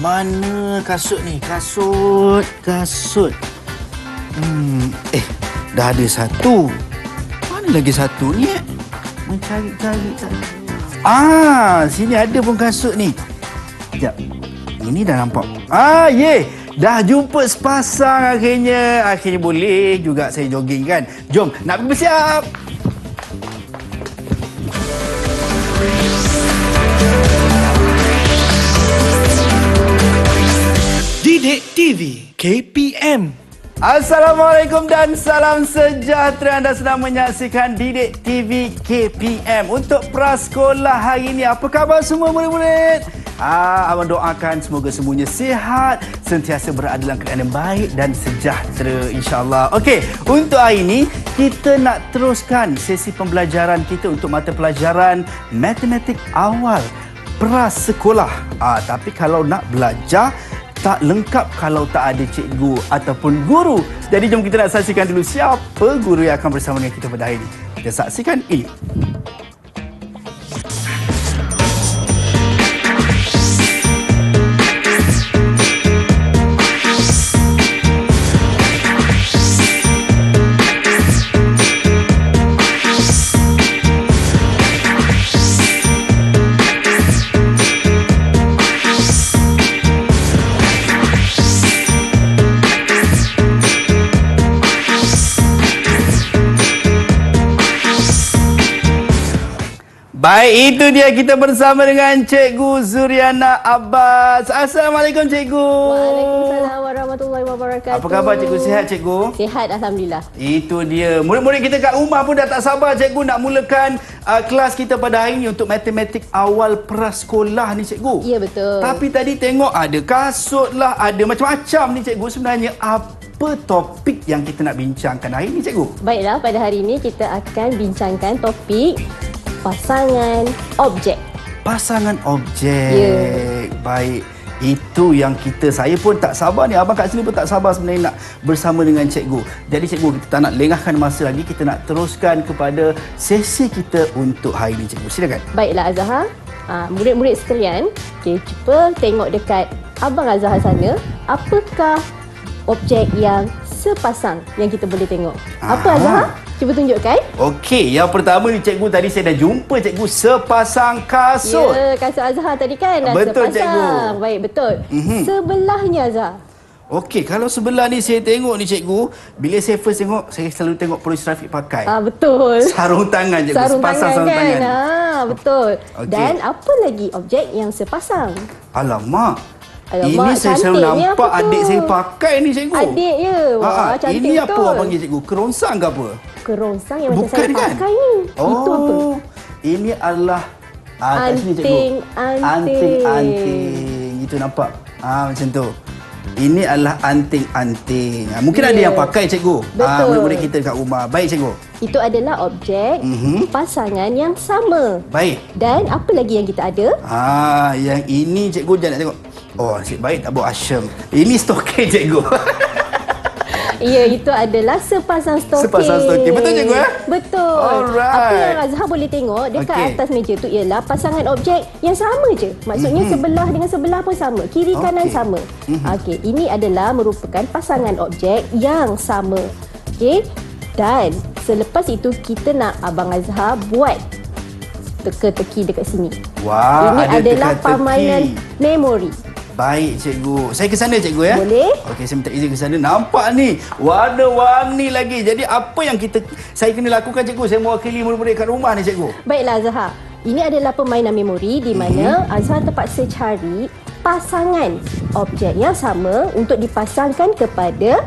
Mana kasut ni? Kasut. Dah ada satu. Mana lagi satu ni? Cari. Sini ada pun kasut ni. Sekejap. Ini dah nampak. Dah jumpa sepasang akhirnya. Akhirnya boleh juga saya jogging kan. Jom, nak pergi bersiap. Didik TV KPM. Assalamualaikum dan salam sejahtera. Anda sedang menyaksikan Didik TV KPM. Untuk prasekolah hari ini, apa khabar semua murid-murid? Abang doakan semoga semuanya sihat, sentiasa berada dalam keadaan yang baik dan sejahtera insya-Allah. Okey, untuk hari ini kita nak teruskan sesi pembelajaran kita untuk mata pelajaran matematik awal prasekolah. Tapi kalau nak belajar tak lengkap kalau tak ada cikgu ataupun guru. Jadi jom kita nak saksikan dulu siapa guru yang akan bersama dengan kita pada hari ini. Kita saksikan ini. Baik, itu dia kita bersama dengan Cikgu Zuriana Abbas. Assalamualaikum Cikgu. Waalaikumsalam warahmatullahi wabarakatuh. Apa khabar Cikgu? Sihat Cikgu? Sihat, Alhamdulillah. Itu dia. Murid-murid kita kat rumah pun dah tak sabar Cikgu nak mulakan kelas kita pada hari ini untuk matematik awal prasekolah ni Cikgu. Ya, betul. Tapi tadi tengok ada kasut lah, ada macam-macam ni Cikgu. Sebenarnya apa topik yang kita nak bincangkan hari ini Cikgu? Baiklah, pada hari ini kita akan bincangkan topik pasangan objek. Pasangan objek. Ya. Baik. Itu yang saya pun tak sabar ni. Abang kat sini pun tak sabar sebenarnya nak bersama dengan cikgu. Jadi cikgu, kita tak nak lengahkan masa lagi. Kita nak teruskan kepada sesi kita untuk hari ini cikgu. Silakan. Baiklah Azhar. Murid-murid sekalian, cuba tengok dekat Abang Azhar sana. Apakah objek yang sepasang yang kita boleh tengok? Apa Azhar? Cuba tunjukkan. Okey, yang pertama ni cikgu, tadi saya dah jumpa cikgu sepasang kasut. Ya, kasut Azhar tadi kan dah Betul, sepasang. cikgu. Baik, betul. Sebelahnya Azhar. Okey, kalau sebelah ni saya tengok ni cikgu, bila saya first tengok, saya selalu tengok polis trafik pakai. Betul. Sarung tangan cikgu, sepasang sarung kan? tangan. Betul. Okey. Dan apa lagi objek yang sepasang? Alamak, ini Alamak, saya selalu cantik ni nampak apa tu? adik saya pakai ni cikgu. Adik ya? Wah, cantik ini betul. apa awak panggil cikgu? Kerongsang ke apa? Kerongsang yang macam Bukan saya kan? pakai ni. Itu apa? Ini adalah kat sini cikgu. Anting-anting. Itu nampak? Macam tu. Ini adalah anting-anting. Mungkin ada yang pakai cikgu. Betul. Murid-murid kita dekat rumah. Baik cikgu. Itu adalah objek pasangan yang sama. Baik. Dan apa lagi yang kita ada? Yang ini cikgu jangan nak tengok. Oh, nasib baik tak bawa Asyam. Ini stokin cikgu. Ya, itu adalah sepasang stokin. Sepasang stokin. Betul cikgu Betul. Alright. Apa yang Azhar boleh tengok dekat Okey. atas meja tu ialah pasangan objek yang sama je. Maksudnya sebelah dengan sebelah pun sama. Kiri kanan sama. Okey, ini adalah merupakan pasangan objek yang sama. Okey. Dan selepas itu kita nak Abang Azhar buat teka-teki dekat sini. Wah, Ini ada adalah teka-teki. permainan memori. Baik cikgu. Saya ke sana cikgu ya? Boleh. Okey, saya minta izin ke sana. Nampak ni, warna-warni lagi. Jadi apa yang saya kena lakukan cikgu? Saya mewakili murid-murid kat rumah ni cikgu. Baiklah Azhar. Ini adalah permainan memori di mana Azhar terpaksa cari pasangan objek yang sama untuk dipasangkan kepada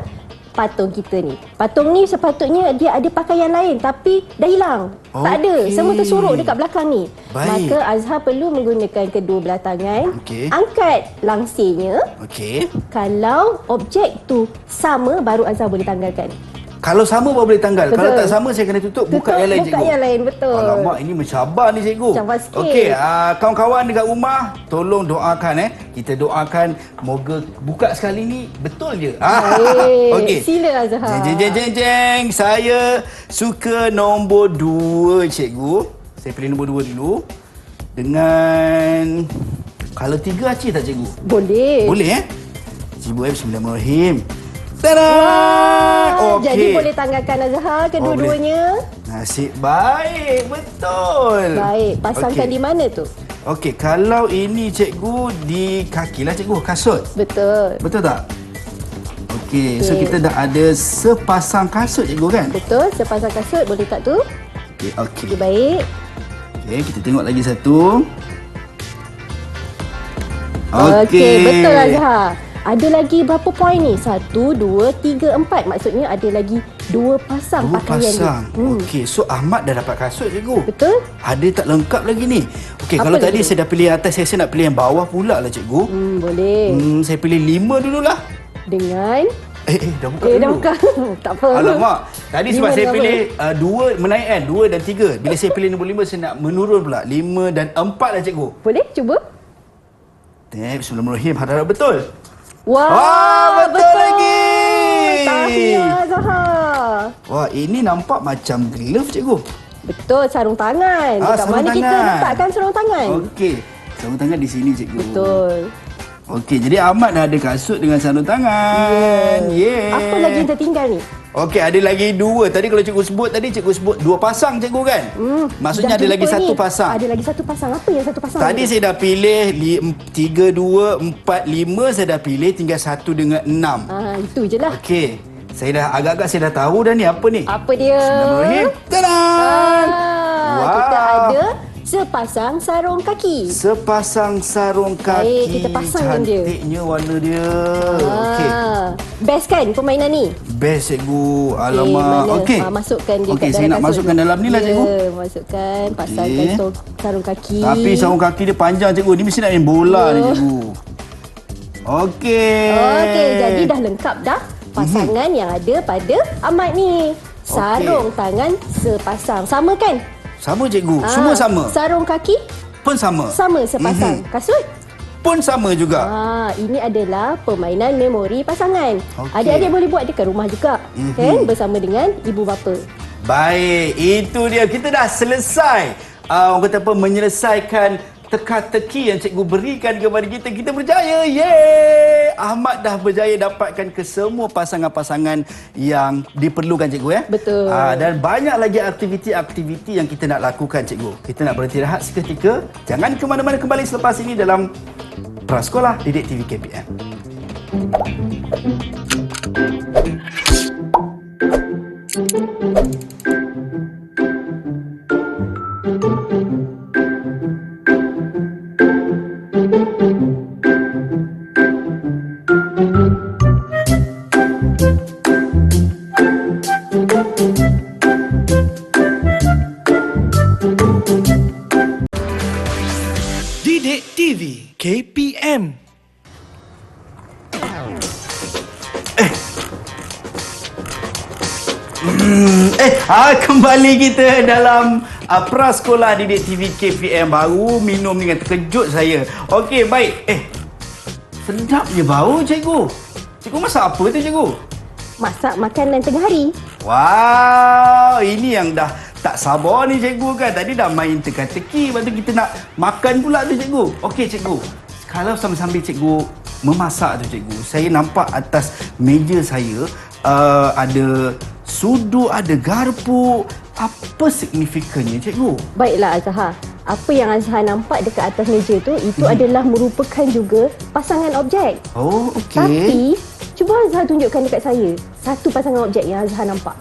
patung kita ni. Patung ni sepatutnya dia ada pakaian lain tapi dah hilang. Tak ada. Okey. Semua tersorok dekat belakang ni. Baik. Maka Azhar perlu menggunakan kedua belah tangan. Okey. Angkat langsirnya. Okey. Kalau objek tu sama baru Azhar boleh tanggalkan. Kalau sama baru boleh tanggal. Betul. Kalau tak sama saya kena tutup buka yang lain cikgu. Buka yang lain, betul. Alamak, ini mencabar ni cikgu. Cabar sikit. Okey, kawan-kawan dekat rumah tolong doakan Kita doakan moga buka sekali ni betul je. Baik. Okey. Sila Azhar. Jeng. Saya suka nombor 2 cikgu. Saya pilih nombor 2 dulu. Dengan Kalau 3 acih tak cikgu? Boleh. Boleh Bismillahirrahmanirrahim. Tada! Okey. Jadi boleh tangankan Azhar kedua-duanya. Nasib baik, betul. Baik, pasangkan Okey. di mana tu? Okey, kalau ini cikgu di kaki lah cikgu, kasut. Betul. Betul tak? Okey, so kita dah ada sepasang kasut cikgu kan? Betul, sepasang kasut boleh tak tu? Okey, okey. Okey, baik. Okey, kita tengok lagi satu. Okey, betul Azhar. Ada lagi berapa poin ni? 1, 2, 3, 4. Maksudnya ada lagi 2 pasang Dua pakaian pasang. dia. Okey, so Ahmad dah dapat kasut cikgu. Betul? Ada tak lengkap lagi ni? Okey, Apa kalau tadi lagi? saya dah pilih atas, saya nak pilih yang bawah pula lah cikgu. Boleh. Saya pilih 5 dululah. Dengan Dah buka dah dulu. buka. Tak apa. Alamak. Tadi sebab Lima saya dengan pilih 2 menaik kan, 2 dan 3. Bila saya pilih nombor 5, saya nak menurun pula. 5 dan 4 lah cikgu. Boleh cuba? Bismillahirrahmanirrahim. Harap betul. Wah, betul lagi. Tahniah Zahar. Wah, ini nampak macam glove cikgu. Betul, sarung tangan. Dekat sarung mana kita tangan. letakkan sarung tangan? Okey. Sarung tangan di sini cikgu. Betul. Okey, jadi Ahmad dah ada kasut dengan sarung tangan. Yeah. Apa lagi yang tertinggal ni? Okey, ada lagi 2. Tadi kalau cikgu sebut, tadi cikgu sebut 2 pasang cikgu kan? Maksudnya Dah ada lagi jumpa 1 ni. pasang. Ada lagi 1 pasang. Apa yang 1 pasang Tadi ni? saya dah pilih 3, 2, 4, 5 saya dah pilih, tinggal 1 dengan 6. Itu je lah. Okey. Saya dah agak-agak saya dah tahu dah ni apa ni. Apa dia? Bismillahirrahmanirrahim. Tada! Kita ada sepasang sarung kaki. Sepasang sarung kaki. Baik, kita pasangkan dia. Cantiknya warna dia. Okey. Best kan permainan ni? Best cikgu. Mana? Alamak. Okey. Masukkan dia Okey, kat saya dalam nak kasut masukkan tu. dalam ni lah cikgu. Ya, masukkan. Pasangkan sarung kaki. Tapi sarung kaki dia panjang cikgu. Ni mesti nak main bola ni cikgu. Okey. Okey, jadi dah lengkap dah pasangan yang ada pada Ahmad ni. Sarung tangan sepasang. Sama kan? Sama cikgu. Semua sama. Sarung kaki Pun sama. sama sepasang. Kasut? Pun sama juga. Ini adalah permainan memori pasangan. Okey. Adik-adik boleh buat dekat rumah juga. Kan? Bersama dengan ibu bapa. Baik, itu dia. Kita dah selesai. Orang kata apa, menyelesaikan teka-teki yang cikgu berikan kepada kita. Kita berjaya. Yeay! Ahmad dah berjaya dapatkan ke semua pasangan-pasangan yang diperlukan cikgu ya. Betul. Dan banyak lagi aktiviti-aktiviti yang kita nak lakukan cikgu. Kita nak berhenti rehat seketika. Jangan ke mana-mana, kembali selepas ini dalam Prasekolah Didik TV KPM. Didik TV KPM. Kembali kita dalam Prasekolah Didik TV KPM. Baru minum dengan terkejut saya. Okey, baik. Sedapnya bau cikgu. Cikgu masak apa tu cikgu? Masak makanan tengah hari. Wow, ini yang dah tak sabar ni cikgu kan. Tadi dah main teka-teki, lepas tu kita nak makan pula tu cikgu. Okey cikgu, kalau sambil-sambil cikgu memasak tu cikgu, saya nampak atas meja saya ada sudu, ada garpu. Apa signifikannya cikgu? Baiklah Azhar. Apa yang Azhar nampak dekat atas meja tu, itu adalah merupakan juga pasangan objek. Oh, okey. Tapi, cuba Azhar tunjukkan dekat saya satu pasangan objek yang Azhar nampak.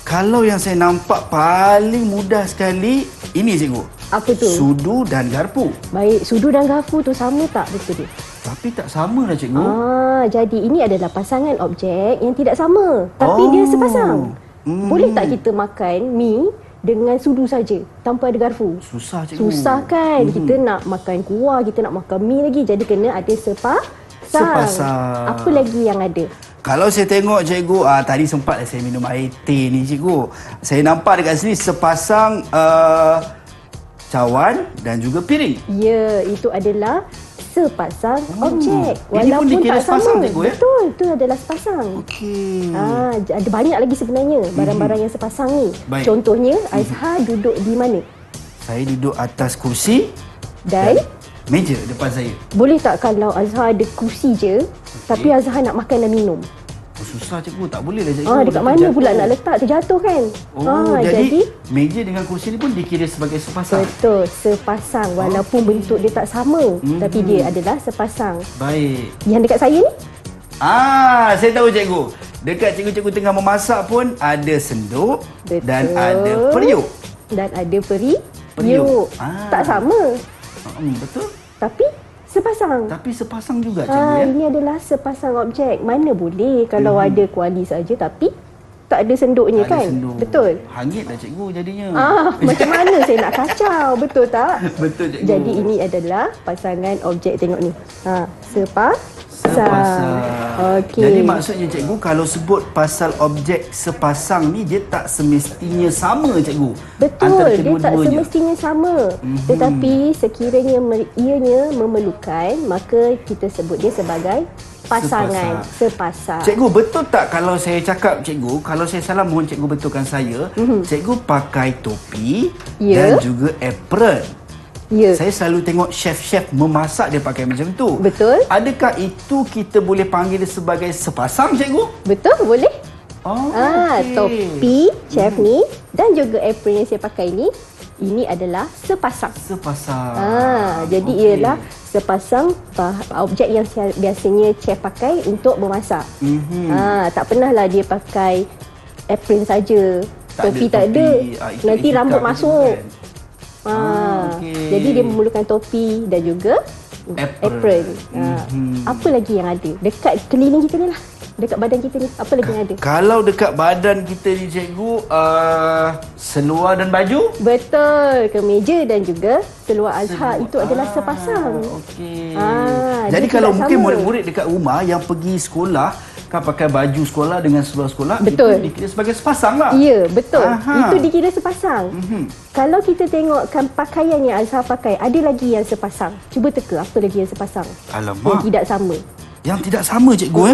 Kalau yang saya nampak paling mudah sekali, ini cikgu. Apa tu? Sudu dan garpu. Baik, sudu dan garpu tu sama tak betul dia? Tapi tak sama lah cikgu. Jadi ini adalah pasangan objek yang tidak sama. Tapi dia sepasang. Boleh tak kita makan mi dengan sudu saja tanpa ada garpu? Susah cikgu. Susah kan? Kita nak makan kuah, kita nak makan mi lagi. Jadi kena ada Sepasang. Apa lagi yang ada? Kalau saya tengok cikgu, tadi sempat saya minum air teh ni cikgu. Saya nampak dekat sini sepasang cawan dan juga piring. Ya, itu adalah sepasang objek. Ini pun dikira tak sepasang, sama. cikgu, ya? Betul, itu adalah sepasang. Okey. Ada banyak lagi sebenarnya barang-barang yang sepasang ni. Baik. Contohnya, Azhar duduk di mana? Saya duduk atas kursi Dan meja depan saya. Boleh tak kalau Azhar ada kursi je, tapi Azhar nak makan dan minum? Oh, susah cikgu, tak boleh lah cikgu. Dekat mana terjatuh. pula nak letak, terjatuh kan? Jadi meja dengan kursi ni pun dikira sebagai sepasang. Betul, sepasang. Walaupun bentuk dia tak sama, tapi dia adalah sepasang. Baik. Yang dekat saya ni? Saya tahu cikgu. Dekat cikgu-cikgu tengah memasak pun ada senduk. Betul. Dan ada periuk. Dan ada periuk. Periuk. Tak sama. Betul. Tapi sepasang. Tapi sepasang juga cikgu ya. Ini adalah sepasang objek. Mana boleh kalau ada kuali saja tapi tak ada senduknya Tak ada kan? senduk. Betul. Hangit lah cikgu jadinya. Macam mana saya nak kacau, betul tak? Betul cikgu. Jadi ini adalah pasangan objek, tengok ni. Sepasang. Okey. Jadi maksudnya cikgu, kalau sebut pasal objek sepasang ni, dia tak semestinya sama cikgu. Betul, antara dia tak kedua-duanya. semestinya sama. Tetapi sekiranya ianya memerlukan, maka kita sebut dia sebagai pasangan, sepasang. Cikgu, betul tak kalau saya cakap cikgu, kalau saya salah mohon cikgu betulkan saya, cikgu pakai topi Ya. dan juga apron. Ya. Saya selalu tengok chef-chef memasak dia pakai macam tu. Betul. Adakah itu kita boleh panggil dia sebagai sepasang cikgu? Betul, boleh. Okey. Topi chef ni dan juga apron yang saya pakai ni, ini adalah sepasang. Sepasang. Jadi Okey. ialah sepasang objek yang biasanya chef pakai untuk memasak. Tak pernahlah dia pakai apron saja. Tak Topi ada tak ada. topi. Itu Nanti etika rambut kan, masuk. kan? Okey. Jadi dia memerlukan topi dan juga apron. Apa lagi yang ada? Dekat keliling kita ni lah. Dekat badan kita ni. Apa lagi yang ada? Kalau dekat badan kita ni cikgu, seluar dan baju? Betul. Kemeja dan juga seluar Azhar itu adalah sepasang. Okey. Dia Jadi kalau tidak mungkin sama. murid-murid dekat rumah yang pergi sekolah kan pakai baju sekolah dengan seluar sekolah, Betul. itu dikira sebagai sepasang lah. Ya, betul. Aha. Itu dikira sepasang. Kalau kita tengokkan pakaian yang Azhar pakai, ada lagi yang sepasang. Cuba teka apa lagi yang sepasang. Yang Alamak. tidak sama. Yang tidak sama cikgu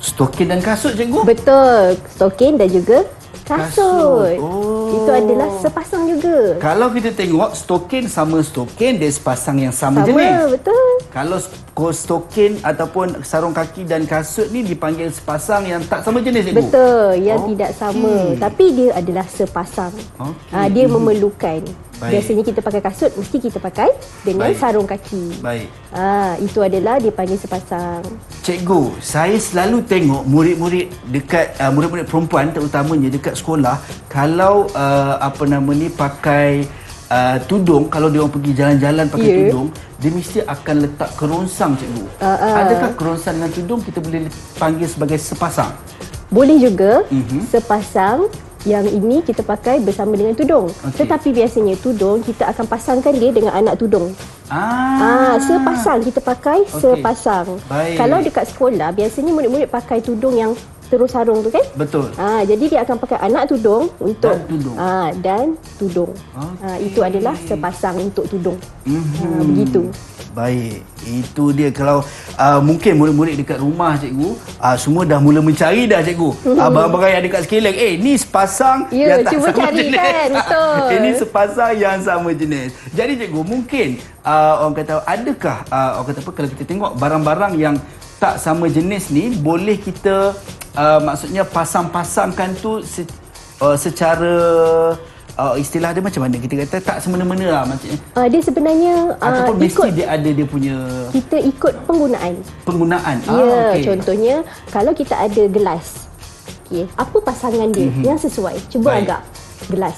Stokin dan kasut cikgu? Betul. Stokin dan juga kasut. Oh. Itu adalah sepasang juga. Kalau kita tengok stokin sama stokin, dia sepasang yang sama, Sama, jenis. betul. Kalau stokin ataupun sarung kaki dan kasut ni dipanggil sepasang yang tak sama jenis cikgu? Betul, yang Okey. tidak sama. Tapi dia adalah sepasang. Okey. Dia memerlukan. Baik. Biasanya kita pakai kasut, mesti kita pakai dengan Baik. sarung kaki. Baik. Itu adalah dipanggil sepasang. Cikgu, saya selalu tengok murid-murid dekat murid-murid perempuan terutamanya dekat sekolah, kalau pakai tudung, kalau dia orang pergi jalan-jalan pakai tudung, dia mesti akan letak kerongsang cikgu. Adakah kerongsang dengan tudung kita boleh panggil sebagai sepasang? Boleh juga sepasang yang ini kita pakai bersama dengan tudung. Okey. Tetapi biasanya tudung kita akan pasangkan dia dengan anak tudung. Sepasang kita pakai sepasang. Baik. Kalau dekat sekolah biasanya murid-murid pakai tudung yang terus sarung tu kan? Betul. Jadi dia akan pakai anak tudung untuk Dan tudung. dan tudung. Okey. Itu adalah sepasang untuk tudung. Begitu. Baik, itu dia. Kalau mungkin murid-murid dekat rumah cikgu, semua dah mula mencari dah cikgu. Barang-barang yang dekat sekeliling, ni sepasang Ya, yang tak cuba sama cari jenis. kan, betul. Ini sepasang yang sama jenis. Jadi cikgu, mungkin orang kata, adakah orang kata apa, kalau kita tengok barang-barang yang tak sama jenis ni, boleh kita maksudnya pasang-pasangkan tu secara istilah dia macam mana, kita kata tak semena-mena lah maksudnya, Dia sebenarnya ataupun mesti ikut dia ada dia punya kita ikut penggunaan. penggunaan. Ya, okey. contohnya kalau kita ada gelas. Okey, apa pasangan dia yang sesuai? Cuba Baik. agak gelas.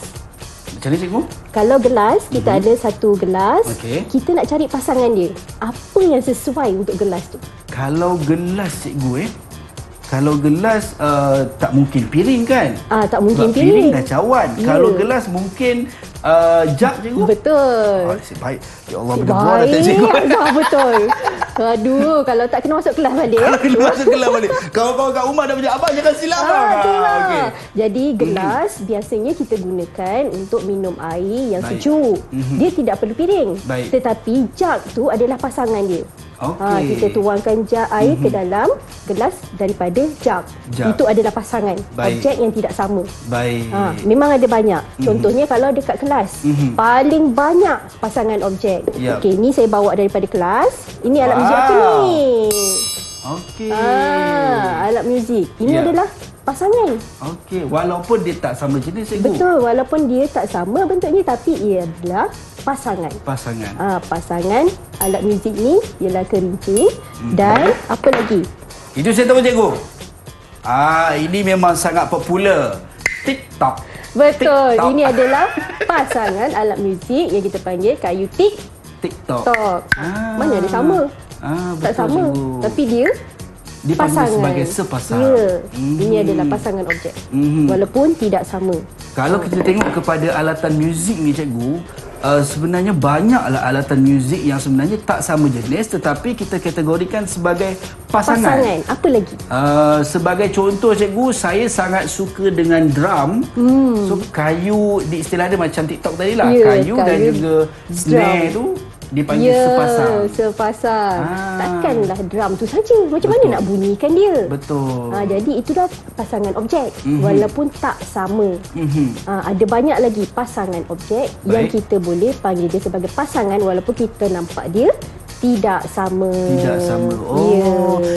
Macam mana cikgu? Kalau gelas, kita ada satu gelas, Okey. kita nak cari pasangan dia. Apa yang sesuai untuk gelas tu? Kalau gelas cikgu kalau gelas tak mungkin piring kan? Tak mungkin Sebab piring. dah cawan. Ya. Kalau gelas mungkin jug cikgu. Betul. Asyik baik. Ya Allah, berdebar dah tak Baik, cikgu. Azhar, betul. Aduh, kalau tak kena masuk kelas balik. Kalau kena masuk kelas balik. Kawan-kawan kat rumah dah macam, abang jangan silap bang. Itulah. Okey. Jadi gelas biasanya kita gunakan untuk minum air yang Baik. sejuk. Dia tidak perlu piring. Baik. Tetapi jug tu adalah pasangan dia. Okey. Kita tuangkan air ke dalam gelas daripada jug. Jug. Itu adalah pasangan Baik. objek yang tidak sama. Baik. Memang ada banyak. Contohnya kalau dekat kelas, paling banyak pasangan objek. Yap. Okey, ni saya bawa daripada kelas. Ini alat muzik apa Wow. ni? Okey. Alat muzik. Ini Ya. adalah pasangan. Okey, walaupun dia tak sama jenis cikgu. Betul, walaupun dia tak sama bentuknya tapi ia adalah pasangan. Pasangan. Pasangan alat muzik ni ialah kerinci dan apa lagi? Itu saya tahu cikgu. Ini memang sangat popular. TikTok. Betul, TikTok. ini adalah pasangan alat muzik yang kita panggil kayu TikTok. TikTok. Mana ada sama? Betul, Tak sama, cikgu. tapi dia Dipanggil pasangan. sebagai sepasang. Ya, ini adalah pasangan objek. Walaupun tidak sama. Kalau kita tengok kepada alatan muzik ni cikgu, sebenarnya banyaklah alatan muzik yang sebenarnya tak sama jenis tetapi kita kategorikan sebagai pasangan. Pasangan. Apa lagi? Sebagai contoh cikgu, saya sangat suka dengan drum. So kayu di istilah dia macam TikTok tadi lah. Ya, Kayu dan kayu juga snare tu dipanggil sepasang. sepasang. Ah. Takkanlah drum tu saja. Macam mana nak bunyikan dia? Betul. Jadi itu dah pasangan objek walaupun tak sama. Ada banyak lagi pasangan objek yang Baik. kita boleh panggil dia sebagai pasangan walaupun kita nampak dia tidak sama. Tidak sama. Ya.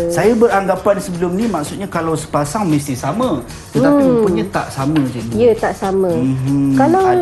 Saya beranggapan sebelum ni maksudnya kalau sepasang mesti sama. Tetapi rupanya tak sama cikgu. Ya, tak sama. Kalau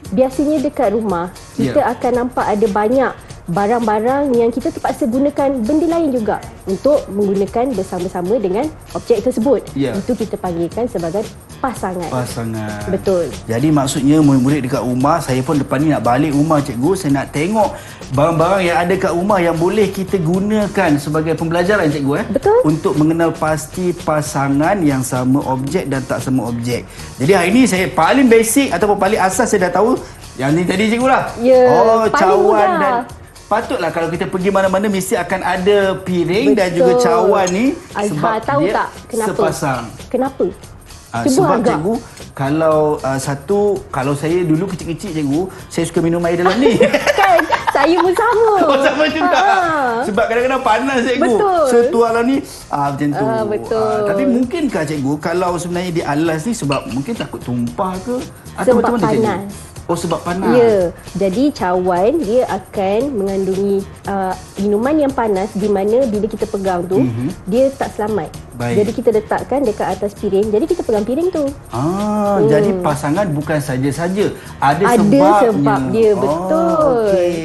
biasanya dekat rumah kita Ya. akan nampak ada banyak barang-barang yang kita terpaksa gunakan benda lain juga untuk menggunakan bersama-sama dengan objek tersebut. Ya. Itu kita panggilkan sebagai pasangan. Pasangan. Betul. Jadi maksudnya murid-murid dekat rumah, saya pun depan ni nak balik rumah cikgu, saya nak tengok barang-barang yang ada kat rumah yang boleh kita gunakan sebagai pembelajaran cikgu Betul. untuk mengenal pasti pasangan yang sama objek dan tak sama objek. Jadi hari ni saya paling basic ataupun paling asas saya dah tahu yang ni tadi cikgu lah. Ya, paling cawan mudah. dan patutlah kalau kita pergi mana-mana mesti akan ada piring dan juga Betul. cawan ni Azhar sebab tahu dia tak kenapa? sepasang. Kenapa? Sebab agak. cikgu, kalau saya dulu kecil-kecil cikgu, saya suka minum air dalam ni. Kan, saya pun sama. Sama juga. Sebab kadang-kadang panas cikgu. Betul. So tuang dalam ni macam tu. Betul. Tapi mungkinkah cikgu kalau sebenarnya di alas ni sebab mungkin takut tumpah ke? Atau Sebab macam mana cikgu? panas. Oh sebab panas. Ya, jadi cawan dia akan mengandungi minuman yang panas di mana bila kita pegang tu dia tak selamat. Baik. Jadi kita letakkan dekat atas piring. Jadi kita pegang piring tu. Jadi pasangan bukan saja-saja. Ada Ada sebabnya. sebab dia, betul. Okey.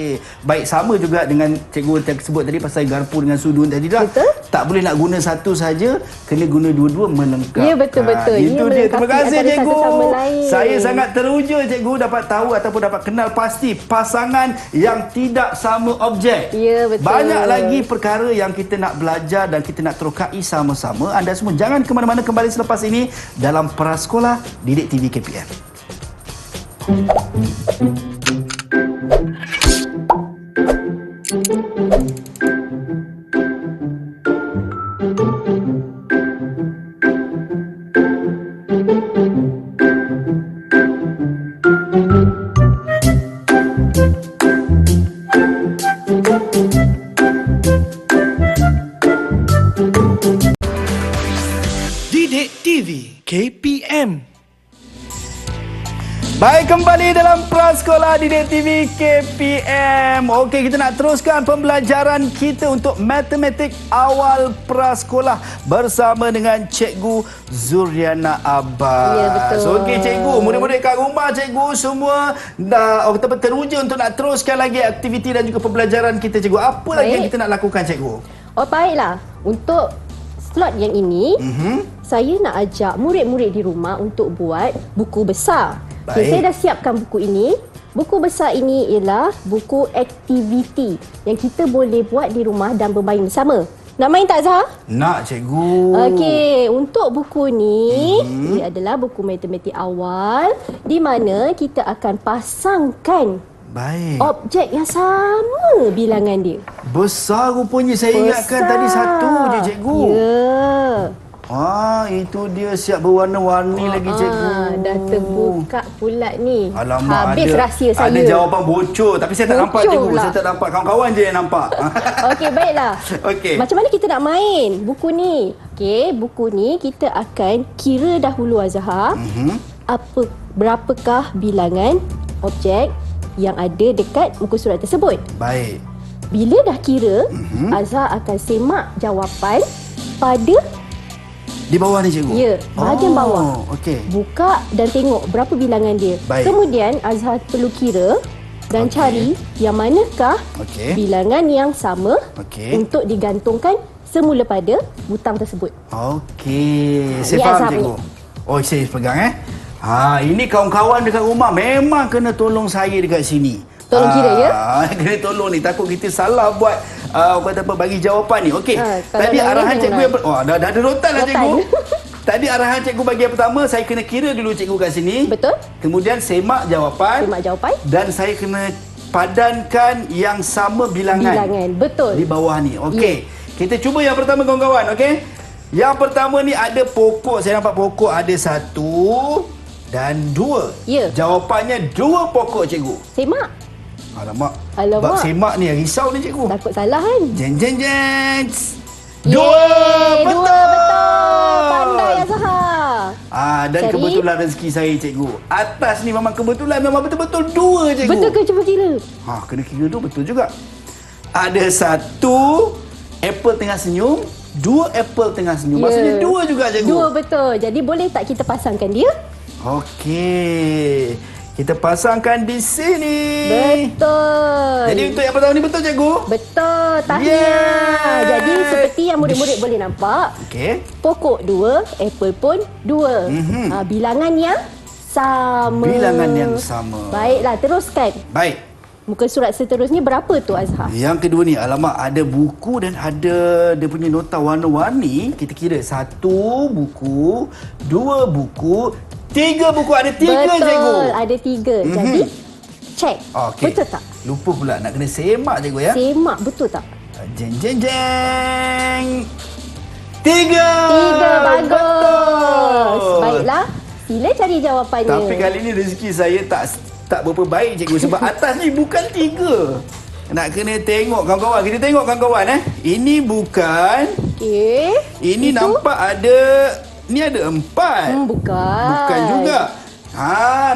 Baik, sama juga dengan cikgu sebut tadi pasal garpu dengan sudut tadi dah. Betul. Tak boleh nak guna satu saja, kena guna dua-dua melengkap. Ya, betul-betul. Ia Itu dia. Terima melengkapi kasih antara cikgu. satu sama lain. Saya sangat teruja cikgu dapat tahu ataupun dapat kenal pasti pasangan yang tidak sama objek. Ya, betul. Banyak lagi perkara yang kita nak belajar dan kita nak terokai sama-sama. Anda semua jangan ke mana-mana, kembali selepas ini dalam Prasekolah Didik TV KPM. Didik TV KPM. Baik, kembali dalam Prasekolah Didik TV KPM. Okey, kita nak teruskan pembelajaran kita untuk matematik awal prasekolah bersama dengan Cikgu Zuriana Abbas. Ya, betul. Okey cikgu, murid-murid kat rumah cikgu semua dah teruja untuk nak teruskan lagi aktiviti dan juga pembelajaran kita cikgu. Apa lagi Baik. yang kita nak lakukan cikgu? Baiklah. Untuk slot yang ini, saya nak ajak murid-murid di rumah untuk buat buku besar. Baik. Saya dah siapkan buku ini. Buku besar ini ialah buku aktiviti yang kita boleh buat di rumah dan bermain bersama. Nak main tak, Zah? Nak cikgu. Okey, untuk buku ni, dia adalah buku matematik awal di mana kita akan pasangkan Baik. objek yang sama bilangan dia. Besar rupanya, saya ingatkan tadi satu je cikgu. Ya. Itu dia siap berwarna-warni lagi cikgu. Dah terbuka pula ni. Alamak, Habis rahsia saya. Ada jawapan bocor tapi saya tak nampak Bocor cikgu. pula. Saya tak nampak, kawan-kawan je yang nampak. Okey, baiklah. Okey. Macam mana kita nak main buku ni? Okey, buku ni kita akan kira dahulu Azhar. Berapakah bilangan objek yang ada dekat muka surat tersebut. Baik. Bila dah kira, Azhar akan semak jawapan pada Di bawah ni cikgu? ya, bahagian bawah. Okey. Buka dan tengok berapa bilangan dia. Baik. Kemudian Azhar perlu kira dan cari yang manakah Okey. bilangan yang sama Okey. untuk digantungkan semula pada butang tersebut. Okey. Saya ni faham Azhar cikgu. punya. Saya pegang ini kawan-kawan dekat rumah memang kena tolong saya dekat sini. Tolong kira ya. Kena tolong ni, takut kita salah buat kata apa bagi jawapan ni. Okey. Kalau Tadi dah arahan ni cikgu jangan yang dah ada rotan lah Rotan. cikgu. Tadi arahan cikgu bagi yang pertama, saya kena kira dulu cikgu kat sini. Betul? Kemudian semak jawapan. Semak jawapan. Dan saya kena padankan yang sama Bilangan. Betul. di bawah ni. Okey. Kita cuba yang pertama kawan-kawan, okey? Yang pertama ni ada pokok. Saya nampak pokok ada 1 dan 2. Ya. Jawapannya 2 pokok cikgu. Semak. Alamak. Alamak. Bab semak ni yang risau ni cikgu. Takut salah kan? Jeng jeng jeng. Yeay, 2 betul. betul. Pandai Azhar. Dan Cari. kebetulan rezeki saya cikgu. Atas ni memang kebetulan, memang betul-betul 2 cikgu. Betul ke cuba kira? Kena kira tu betul juga. Ada 1 apple tengah senyum, 2 apple tengah senyum. Ya. Maksudnya 2 juga cikgu. 2 betul. Jadi boleh tak kita pasangkan dia? Okey. Kita pasangkan di sini. Betul. Jadi untuk yang pertama ni betul cikgu? Betul. Tahniah. Yes. Jadi seperti yang murid-murid boleh nampak, Okey. pokok 2, apple pun 2. Bilangan yang sama. Bilangan yang sama. Baiklah, teruskan. Baik. Muka surat seterusnya berapa tu Azhar? Yang kedua ni, alamak, ada buku dan ada dia punya nota warna-warni. Kita kira 1 buku, 2 buku, 3 buku. Ada 3 Betul, cikgu. ada 3. Jadi, cek. Okey. Betul tak? Lupa pula nak kena semak cikgu ya. Semak, betul tak? Jeng jeng jeng. 3. 3, bagus. Betul. Baiklah, sila cari jawapannya. Tapi kali ni rezeki saya tak berapa baik cikgu sebab atas ni bukan 3. Nak kena tengok kawan-kawan. Kita tengok kawan-kawan Ini bukan. Okey. Ini Itu? nampak ada. Ni ada 4. Bukan. Bukan juga.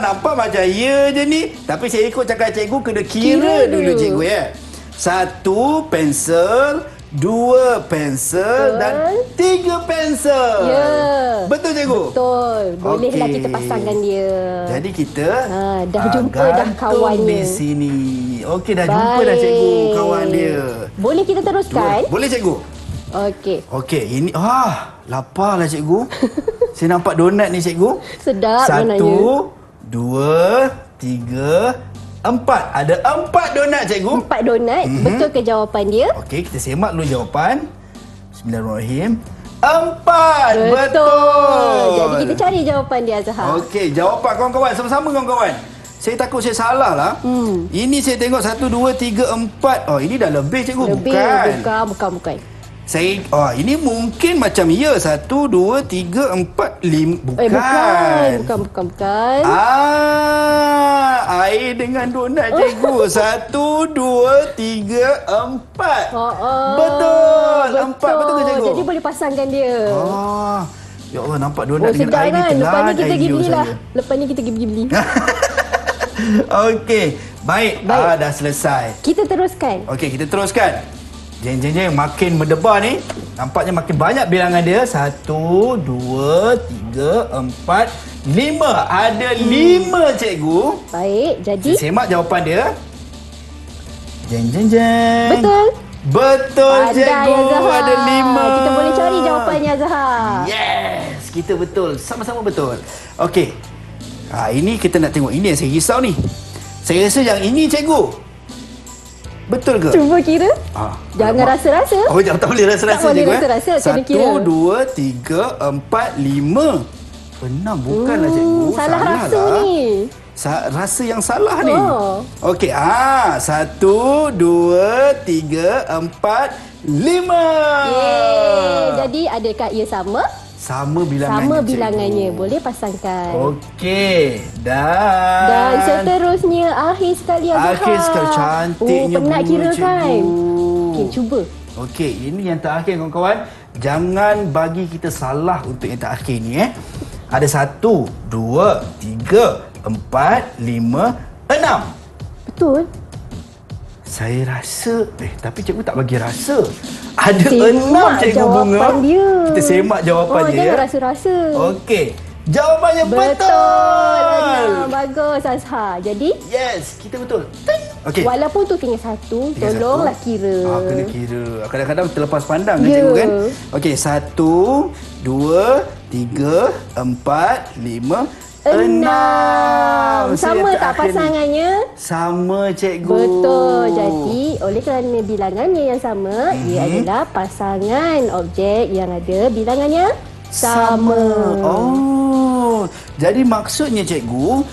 Nampak macam ya je ni. Tapi saya ikut cakap cikgu, kena kira dulu cikgu ya. 1 pensel, 2 pensel Betul. dan 3 pensel. Ya. Betul cikgu? Betul. Bolehlah Okey. kita pasangkan dia. Jadi kita dah jumpa dah gantung kawannya. di sini. Okey, dah jumpa dah cikgu kawan dia. Boleh kita teruskan? Boleh cikgu? Okey. Okey, ini lapar lah cikgu. Saya nampak donat ni cikgu. Sedap 1, donatnya. 2, 3, 4. Ada 4 donat cikgu. 4 donat. Betul ke jawapan dia? Okey, kita semak dulu jawapan. Bismillahirrahmanirrahim. 4. Betul. Jadi kita cari jawapan dia Azhar. Okey, jawapan kawan-kawan. Sama-sama kawan-kawan. Saya takut saya salah lah. Ini saya tengok 1, 2, 3, 4. Ini dah lebih cikgu. Lebih. Bukan. Saya ini mungkin macam 1, 2, 3, 4, 5. Bukan. Air dengan donat cikgu. 1, 2, 3, 4. Betul. 4 betul ke cikgu? Jadi boleh pasangkan dia. Ya Allah, nampak donat dengan sedap air ni kan? telan Lepas ni kita air pergi liur belilah. saya. Lepas ni kita pergi beli. Okey, baik. Dah selesai. Kita teruskan. Okey, kita teruskan. Jeng. Makin berdebar ni. Nampaknya makin banyak bilangan dia. 1, 2, 3, 4, 5. Ada 5 cikgu. Baik, jadi Saya semak jawapan dia. Jeng. Betul pandai cikgu. Azhar. Ada 5. Kita boleh cari jawapannya Azhar. Yes, kita betul. Sama-sama betul. Okey. Ini kita nak tengok. Ini yang saya risau ni. Saya rasa yang ini cikgu. Betul ke? Cuba kira. Jangan alamak. rasa-rasa. Tak boleh rasa-rasa Tak boleh cikgu. rasa-rasa, kena kira. 1, 2, 3, 4, 5. Benar bukanlah cikgu. Salah rasa lah. ni. Rasa yang salah ni. Oh. Okey, 1, 2, 3, 4, 5. Yeay. Jadi adakah ia sama? Sama bilangannya. Sama cikgu. bilangannya. Boleh pasangkan. Okey. Dan seterusnya akhir sekali Abang. Akhir sekali. Cantiknya penat bunga, kira cikgu. kan? Okey, cuba. Okey, ini yang terakhir kawan-kawan. Jangan bagi kita salah untuk yang terakhir ni Ada 1, 2, 3, 4, 5, 6. Betul? Saya rasa tapi cikgu tak bagi rasa. Ada Semak 6 cikgu jawapan Bunga. dia. Kita semak jawapannya Jangan rasa-rasa. Okey. Jawapannya betul. Betul. Bagus Azhar. Jadi, Yes, kita betul. Okey. walaupun tu tinggal satu, tolonglah kira. Kena kira. Kadang-kadang terlepas pandang kan Ya. cikgu kan. Okey, 1, 2, 3, 4, 5, 6. Sama tak pasangannya? Sama cikgu. Betul. Jadi, oleh kerana bilangannya yang sama, ia adalah pasangan objek yang ada bilangannya sama. Oh. Jadi maksudnya cikgu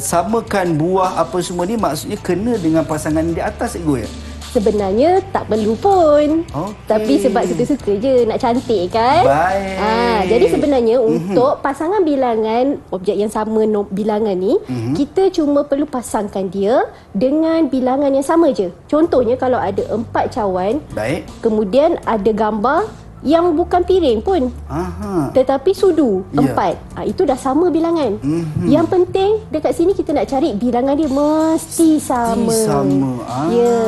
samakan buah apa semua ni maksudnya kena dengan pasangan di atas cikgu ya? Sebenarnya tak perlu pun. Okey. Tapi sebab suka-suka je nak cantik kan? Baik. Jadi sebenarnya untuk pasangan bilangan objek yang sama bilangan ni, kita cuma perlu pasangkan dia dengan bilangan yang sama je. Contohnya kalau ada 4 cawan, Baik. kemudian ada gambar yang bukan piring pun, Aha. tetapi sudu Ya. 4. Itu dah sama bilangan. Yang penting dekat sini kita nak cari bilangan dia mesti sama. Sama. Ya.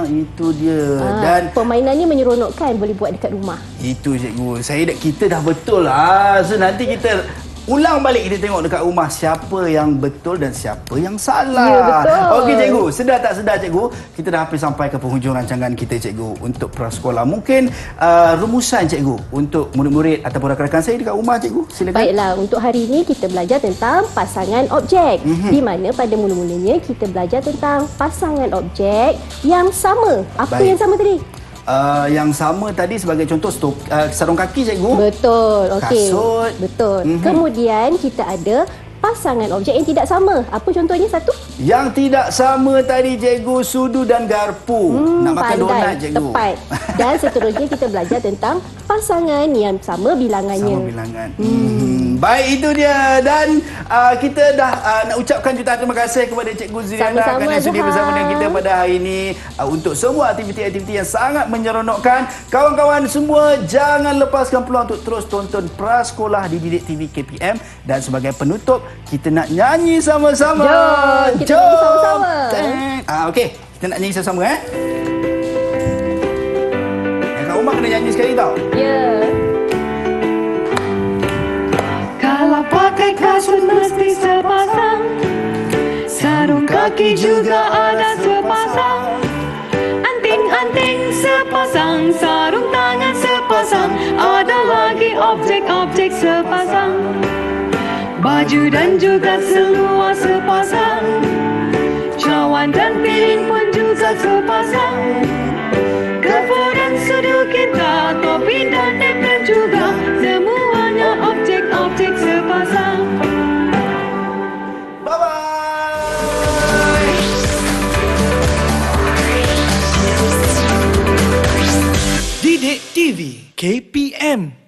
Itu dia. Dan permainan ni menyeronokkan, boleh buat dekat rumah. itu cikgu. Kita dah betul So nanti kita ulang balik, kita tengok dekat rumah siapa yang betul dan siapa yang salah. Ya, betul. Okey cikgu, sedar tak sedar cikgu, kita dah hampir sampai ke penghujung rancangan kita cikgu untuk prasekolah. Mungkin rumusan cikgu untuk murid-murid ataupun rakan-rakan saya dekat rumah cikgu. Silakan. Baiklah, untuk hari ini kita belajar tentang pasangan objek. Di mana pada mula-mulanya kita belajar tentang pasangan objek yang sama. Apa Baik. yang sama tadi? Yang sama tadi sebagai contoh sarung kaki cikgu. Betul. Okey. Kasut. Betul. Kemudian kita ada pasangan objek yang tidak sama. Apa contohnya satu? Yang tidak sama tadi cikgu, sudu dan garpu. Nak makan Pandai, donat cikgu. tepat. Dan seterusnya kita belajar tentang pasangan yang sama bilangannya. Sama bilangan. Baik, itu dia. Dan kita dah nak ucapkan jutaan terima kasih kepada Cikgu Zuriana Sama-sama, kerana sudi Azhar. bersama dengan kita pada hari ini untuk semua aktiviti-aktiviti yang sangat menyeronokkan. Kawan-kawan semua, jangan lepaskan peluang untuk terus tonton Prasekolah di Didik TV KPM. Dan sebagai penutup, kita nak nyanyi sama-sama. Jom, kita nyanyi sama-sama. Okey, kita nak nyanyi sama-sama Yang kat rumah kena nyanyi sekali tau. Ya. Kalau pakai kasut mesti sepasang, sarung kaki juga ada sepasang, anting-anting sepasang, sarung tangan sepasang, ada lagi objek-objek sepasang, baju dan juga seluar sepasang, cawan dan piring pun juga sepasang, garpu dan sudu kita, topi dan apron juga, semuanya objek-objek sepasang. Bye-bye. Didik TV KPM